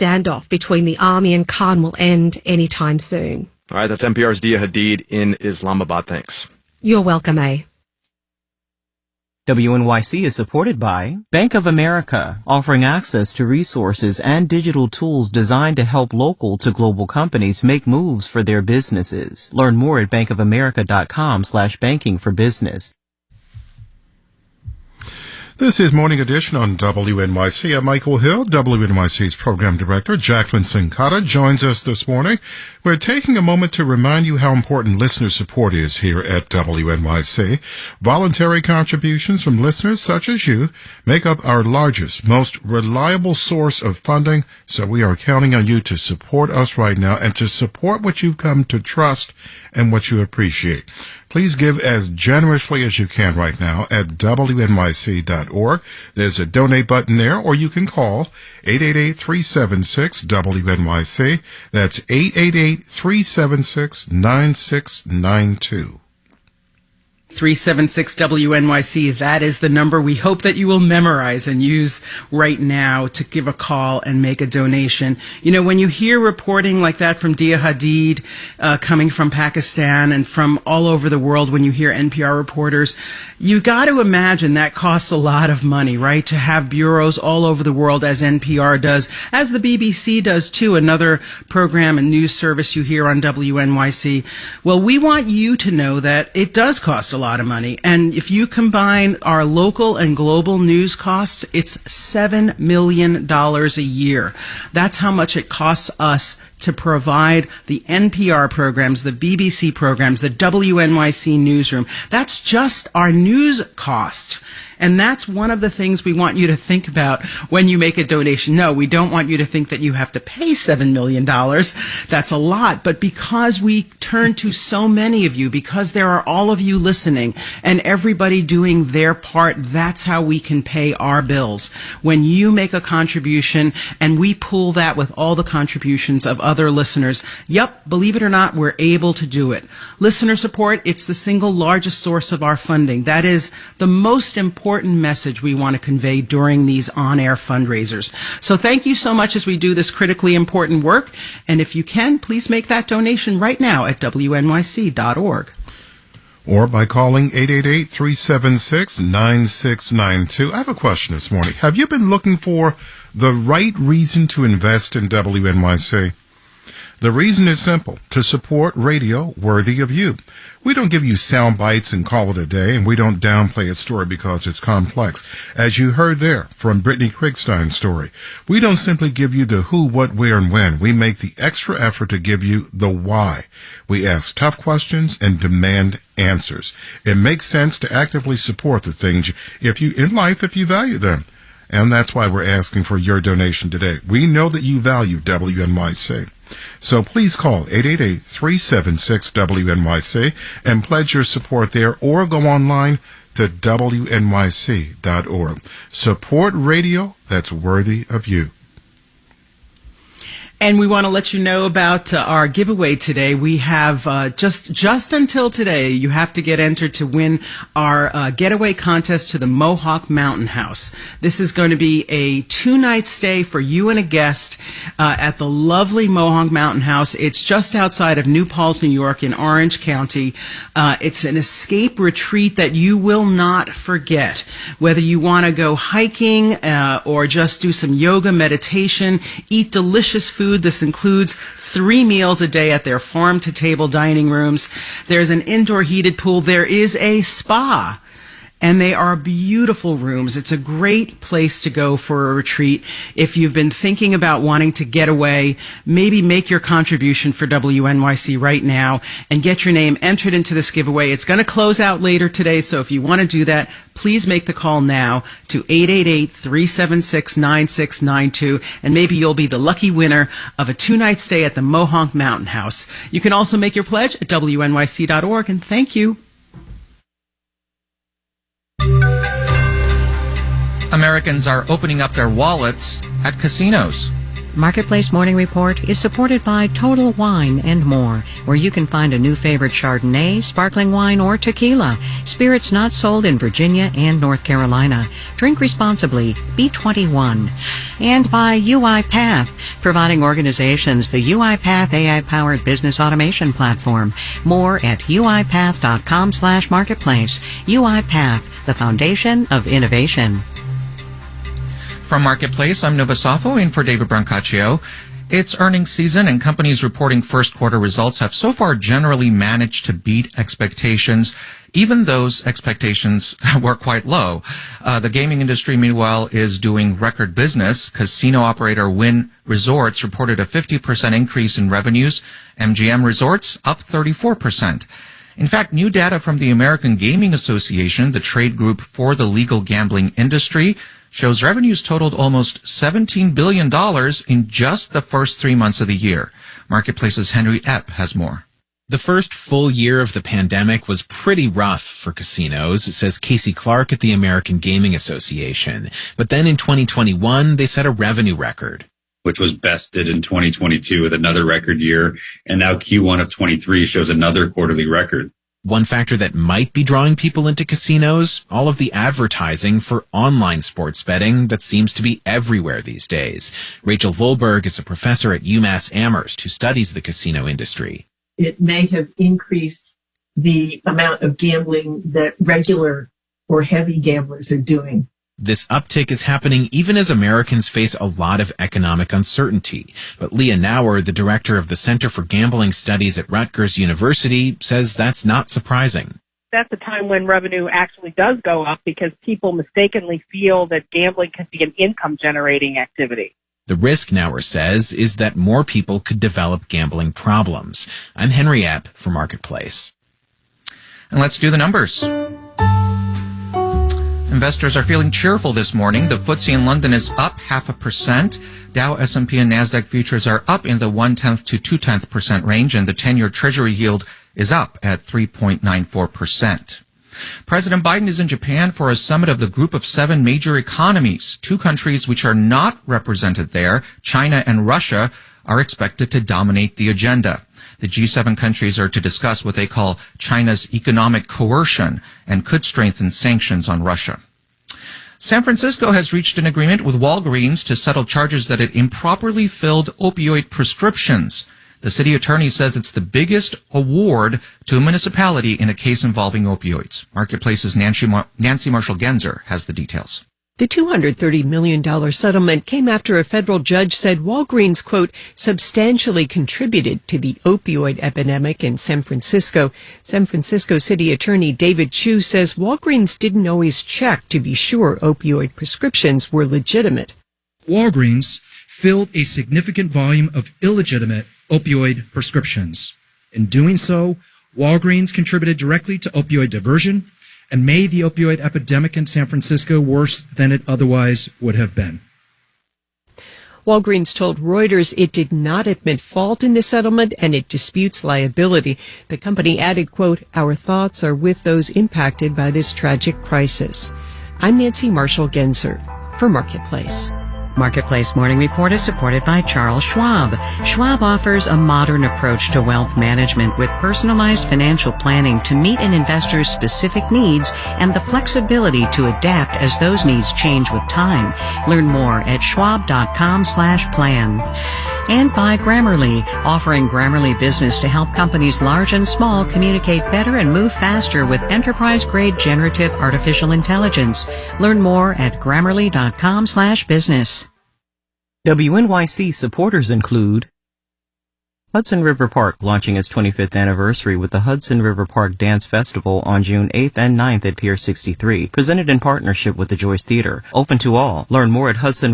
standoff between the army and Khan will end anytime soon. All right, that's NPR's Dia Hadid in Islamabad. Thanks. You're welcome, A. WNYC is supported by Bank of America, offering access to resources and digital tools designed to help local to global companies make moves for their businesses. Learn more at bankofamerica.com/banking for business. This is Morning Edition on WNYC. I'm Michael Hill. WNYC's program director, Jacqueline Sincata, joins us this morning. We're taking a moment to remind you how important listener support is here at WNYC. Voluntary contributions from listeners such as you make up our largest, most reliable source of funding, so we are counting on you to support us right now and to support what you've come to trust and what you appreciate. Please give as generously as you can right now at WNYC.org. There's a donate button there, or you can call 888-376-WNYC. That's 888-376-9692. 376 WNYC. That is the number we hope that you will memorize and use right now to give a call and make a donation. You know, when you hear reporting like that from Dia Hadid, coming from Pakistan and from all over the world, when you hear NPR reporters, you got to imagine that costs a lot of money, right? To have bureaus all over the world, as NPR does, as the BBC does too, another program and news service you hear on WNYC. Well, we want you to know that it does cost a lot of money. And if you combine our local and global news costs, it's $7 million a year. That's how much it costs us to provide the NPR programs, the BBC programs, the WNYC newsroom. That's just our news cost. And that's one of the things we want you to think about when you make a donation. No, we don't want you to think that you have to pay $7 million. That's a lot. But because we turn to so many of you, because there are all of you listening and everybody doing their part, that's how we can pay our bills. When you make a contribution and we pool that with all the contributions of other listeners, yep, believe it or not, we're able to do it. Listener support, it's the single largest source of our funding. That is the most important message we want to convey during these on-air fundraisers. So thank you so much as we do this critically important work. And if you can, please make that donation right now at WNYC.org. Or by calling 888-376-9692. I have a question this morning. Have you been looking for the right reason to invest in WNYC? The reason is simple: to support radio worthy of you. We don't give you sound bites and call it a day, and we don't downplay a story because it's complex. As you heard there from Brittany Kriegstein's story, we don't simply give you the who, what, where, and when. We make the extra effort to give you the why. We ask tough questions and demand answers. It makes sense to actively support the things if you value them. And that's why we're asking for your donation today. We know that you value WNYC. So please call 888-376-WNYC and pledge your support there, or go online to WNYC.org. Support radio that's worthy of you. And we want to let you know about our giveaway today. We have just until today, you have to get entered to win our getaway contest to the Mohawk Mountain House. This is going to be a 2-night stay for you and a guest at the lovely Mohawk Mountain House. It's just outside of New Paltz, New York, in Orange County. It's an escape retreat that you will not forget. Whether you want to go hiking or just do some yoga, meditation, eat delicious food. This includes 3 meals a day at their farm-to-table dining rooms. There's an indoor heated pool. There is a spa. And they are beautiful rooms. It's a great place to go for a retreat. If you've been thinking about wanting to get away, maybe make your contribution for WNYC right now and get your name entered into this giveaway. It's going to close out later today, so if you want to do that, please make the call now to 888-376-9692, and maybe you'll be the lucky winner of a 2-night stay at the Mohawk Mountain House. You can also make your pledge at WNYC.org, and thank you. Americans are opening up their wallets at casinos. Marketplace Morning Report is supported by Total Wine and More, where you can find a new favorite Chardonnay, sparkling wine, or tequila. Spirits not sold in Virginia and North Carolina. Drink responsibly. Be 21. And by UiPath, providing organizations the UiPath AI-powered business automation platform. More at uipath.com/marketplace. UiPath, the foundation of innovation. From Marketplace, I'm Nova Safo in for David Brancaccio. It's earnings season, and companies reporting first quarter results have so far generally managed to beat expectations, even those expectations were quite low. The gaming industry, meanwhile, is doing record business. Casino operator Wynn Resorts reported a 50% increase in revenues. MGM Resorts up 34%. In fact, new data from the American Gaming Association, the trade group for the legal gambling industry, shows revenues totaled almost $17 billion in just the first 3 months of the year. Marketplace's Henry Epp has more. The first full year of the pandemic was pretty rough for casinos, says Casey Clark at the American Gaming Association. But then in 2021, they set a revenue record, which was bested in 2022 with another record year. And now Q1 of 23 shows another quarterly record. One factor that might be drawing people into casinos, all of the advertising for online sports betting that seems to be everywhere these days. Rachel Volberg is a professor at UMass Amherst who studies the casino industry. It may have increased the amount of gambling that regular or heavy gamblers are doing. This uptick is happening even as Americans face a lot of economic uncertainty. But Leah Nauer, the director of the Center for Gambling Studies at Rutgers University, says that's not surprising. That's a time when revenue actually does go up because people mistakenly feel that gambling can be an income-generating activity. The risk, Nauer says, is that more people could develop gambling problems. I'm Henry Epp for Marketplace. And let's do the numbers. Investors are feeling cheerful this morning. The FTSE in London is up 0.5%. Dow, S&P, and NASDAQ futures are up in the 0.1 to 0.2% range, and the 10-year Treasury yield is up at 3.94%. President Biden is in Japan for a summit of the Group of 7 major economies. 2 countries which are not represented there, China and Russia, are expected to dominate the agenda. The G7 countries are to discuss what they call China's economic coercion and could strengthen sanctions on Russia. San Francisco has reached an agreement with Walgreens to settle charges that it improperly filled opioid prescriptions. The city attorney says it's the biggest award to a municipality in a case involving opioids. Marketplace's Nancy Marshall-Genzer has the details. The $230 million settlement came after a federal judge said Walgreens, quote, substantially contributed to the opioid epidemic in San Francisco. San Francisco City Attorney David Chu says Walgreens didn't always check to be sure opioid prescriptions were legitimate. Walgreens filled a significant volume of illegitimate opioid prescriptions. In doing so, Walgreens contributed directly to opioid diversion and made the opioid epidemic in San Francisco worse than it otherwise would have been. Walgreens told Reuters it did not admit fault in the settlement and it disputes liability. The company added, quote, our thoughts are with those impacted by this tragic crisis. I'm Nancy Marshall-Genzer for Marketplace. Marketplace Morning Report is supported by Charles Schwab. Schwab offers a modern approach to wealth management with personalized financial planning to meet an investor's specific needs and the flexibility to adapt as those needs change with time. Learn more at schwab.com/plan. And by Grammarly, offering Grammarly Business to help companies large and small communicate better and move faster with enterprise-grade generative artificial intelligence. Learn more at grammarly.com/business. WNYC supporters include Hudson River Park launching its 25th anniversary with the Hudson River Park Dance Festival on June 8th and 9th at Pier 63, presented in partnership with the Joyce Theater. Open to all. Learn more at Hudson